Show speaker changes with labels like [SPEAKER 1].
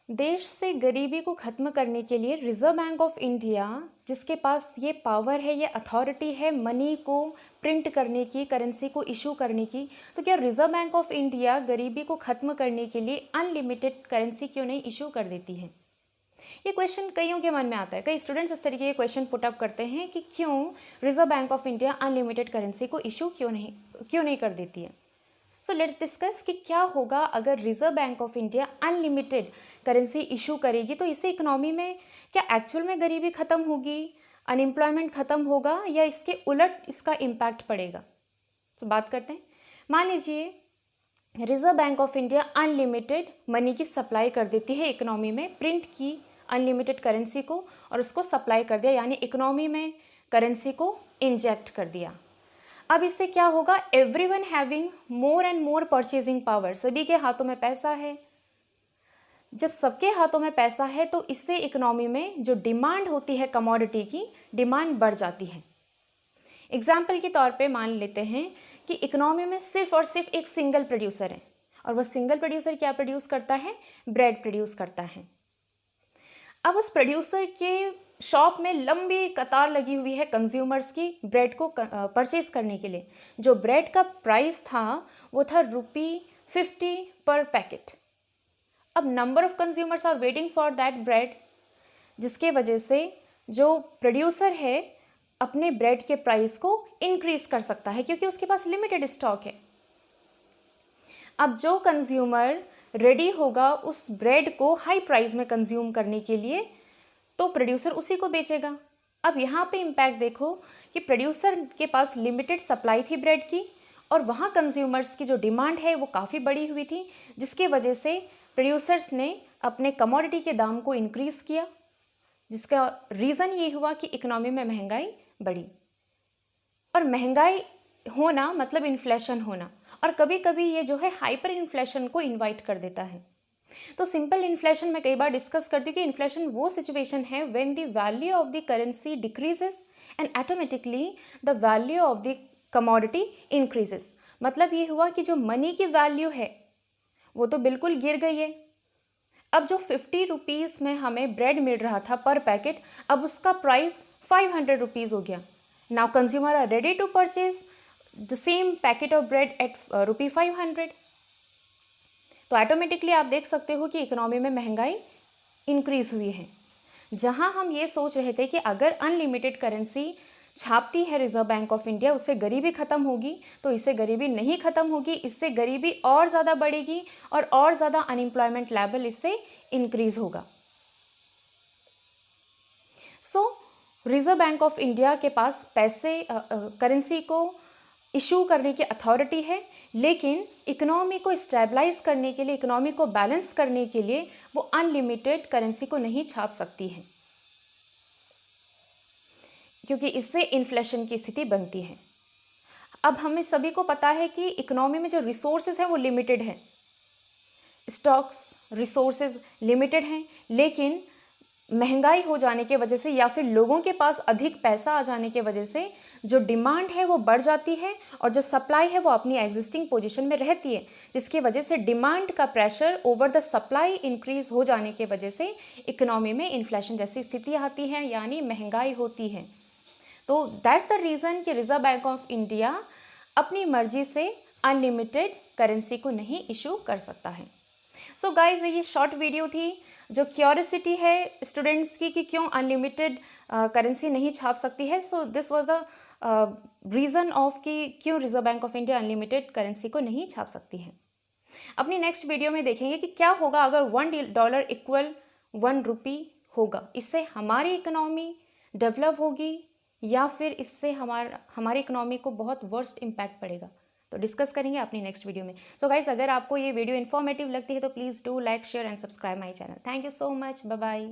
[SPEAKER 1] देश से गरीबी को ख़त्म करने के लिए रिज़र्व बैंक ऑफ इंडिया, जिसके पास ये पावर है, ये अथॉरिटी है मनी को प्रिंट करने की, करेंसी को इशू करने की, तो क्या रिज़र्व बैंक ऑफ इंडिया गरीबी को ख़त्म करने के लिए अनलिमिटेड करेंसी क्यों नहीं इशू कर देती है? ये क्वेश्चन कईयों के मन में आता है। कई स्टूडेंट्स इस तरीके के क्वेश्चन पुट अप करते हैं कि क्यों reserve bank of India unlimited currency को इशू क्यों नहीं कर देती है। सो लेट्स डिस्कस कि क्या होगा अगर reserve bank of India unlimited currency issue करेगी, तो इससे इकोनॉमी में क्या एक्चुअल में गरीबी ख़त्म होगी, अनएम्प्लॉयमेंट ख़त्म होगा, या इसके उलट इसका इम्पैक्ट पड़ेगा। तो बात करते हैं। मान लीजिए reserve bank of India unlimited money की सप्लाई कर देती है इकोनॉमी में, प्रिंट की अनलिमिटेड करेंसी को और उसको सप्लाई कर दिया, यानी इकोनॉमी में करेंसी को इंजेक्ट कर दिया। अब इससे क्या होगा, everyone having more and more purchasing power, सभी के हाथों में पैसा है। जब सबके हाथों में पैसा है तो इससे इकोनॉमी में जो डिमांड होती है कमोडिटी की, डिमांड बढ़ जाती है। एग्जाम्पल के तौर पे मान लेते हैं कि इकोनॉमी में सिर्फ और सिर्फ एक सिंगल प्रोड्यूसर है, और वह सिंगल प्रोड्यूसर क्या प्रोड्यूस करता है, ब्रेड प्रोड्यूस करता है। अब उस प्रोड्यूसर के शॉप में लंबी कतार लगी हुई है कंज्यूमर्स की ब्रेड को परचेज करने के लिए। जो ब्रेड का प्राइस था वो था ₹50 पर पैकेट। अब number of consumers are waiting for that bread, जिसके वजह से जो प्रोड्यूसर है अपने ब्रेड के प्राइस को इंक्रीज कर सकता है, क्योंकि उसके पास लिमिटेड स्टॉक है। अब जो कंज्यूमर रेडी होगा उस ब्रेड को हाई प्राइस में कंज्यूम करने के लिए, तो प्रोड्यूसर उसी को बेचेगा। अब यहाँ पे इम्पैक्ट देखो कि प्रोड्यूसर के पास लिमिटेड सप्लाई थी ब्रेड की, और वहाँ कंज्यूमर्स की जो डिमांड है वो काफ़ी बड़ी हुई थी, जिसके वजह से प्रोड्यूसर्स ने अपने कमोडिटी के दाम को इंक्रीज़ किया, जिसका रीज़न ये हुआ कि इकोनॉमी में महंगाई बढ़ी। और महंगाई होना मतलब इन्फ्लेशन होना, और कभी कभी ये जो है हाइपर इन्फ्लेशन को इन्वाइट कर देता है। तो सिंपल इन्फ्लेशन में कई बार डिस्कस करती हूँ कि इन्फ्लेशन वो सिचुएशन है when the value of the currency decreases and automatically the value of the commodity increases. मतलब ये हुआ कि जो मनी की वैल्यू है वो तो बिल्कुल गिर गई है। अब जो 50 रुपीज़ में हमें ब्रेड मिल रहा था पर पैकेट, अब उसका प्राइस 500 रुपीज़ हो गया। Now consumer are ready to purchase the same packet of bread at ₹500। तो ऑटोमेटिकली आप देख सकते हो कि इकोनॉमी में महंगाई इंक्रीज हुई है। जहां हम ये सोच रहे थे कि अगर अनलिमिटेड करेंसी छापती है रिजर्व बैंक ऑफ इंडिया, उससे गरीबी खत्म होगी, तो इससे गरीबी नहीं खत्म होगी, इससे गरीबी और ज़्यादा बढ़ेगी और ज़्यादा अनएम्प्लॉयमेंट लेवल इससे इंक्रीज होगा। सो रिजर्व बैंक ऑफ इंडिया के पास पैसे करेंसी को इशू करने की अथॉरिटी है, लेकिन इकोनॉमी को स्टेबलाइज करने के लिए, इकोनॉमी को बैलेंस करने के लिए वो अनलिमिटेड करेंसी को नहीं छाप सकती है, क्योंकि इससे इन्फ्लेशन की स्थिति बनती है। अब हमें सभी को पता है कि इकोनॉमी में जो रिसोर्सेज हैं वो लिमिटेड हैं, स्टॉक्स रिसोर्सेज लिमिटेड हैं, लेकिन महंगाई हो जाने के वजह से या फिर लोगों के पास अधिक पैसा आ जाने के वजह से जो डिमांड है वो बढ़ जाती है और जो सप्लाई है वो अपनी एग्जिस्टिंग पोजीशन में रहती है, जिसकी वजह से डिमांड का pressure over the supply increase हो जाने के वजह से इकोनॉमी में इन्फ्लेशन जैसी स्थिति आती है, यानी महंगाई होती है। तो दैट्स द रीज़न कि रिजर्व बैंक ऑफ इंडिया अपनी मर्जी से अनलिमिटेड करेंसी को नहीं इशू कर सकता है। सो गाइज, ये शॉर्ट वीडियो थी जो क्यूरियोसिटी है स्टूडेंट्स की कि क्यों अनलिमिटेड करेंसी नहीं छाप सकती है। So this was the reason of कि क्यों reserve bank of India unlimited currency को नहीं छाप सकती है। अपनी नेक्स्ट वीडियो में देखेंगे कि क्या होगा अगर $1 इक्वल 1 रुपी होगा। इससे हमारी इकोनॉमी डेवलप होगी या फिर इससे हमारी इकोनॉमी को बहुत वर्स्ट इम्पैक्ट पड़ेगा, तो डिस्कस करेंगे अपनी नेक्स्ट वीडियो में। सो गाइस, अगर आपको ये वीडियो इन्फॉर्मेटिव लगती है तो please do like, share and subscribe my channel. Thank you so much, bye bye.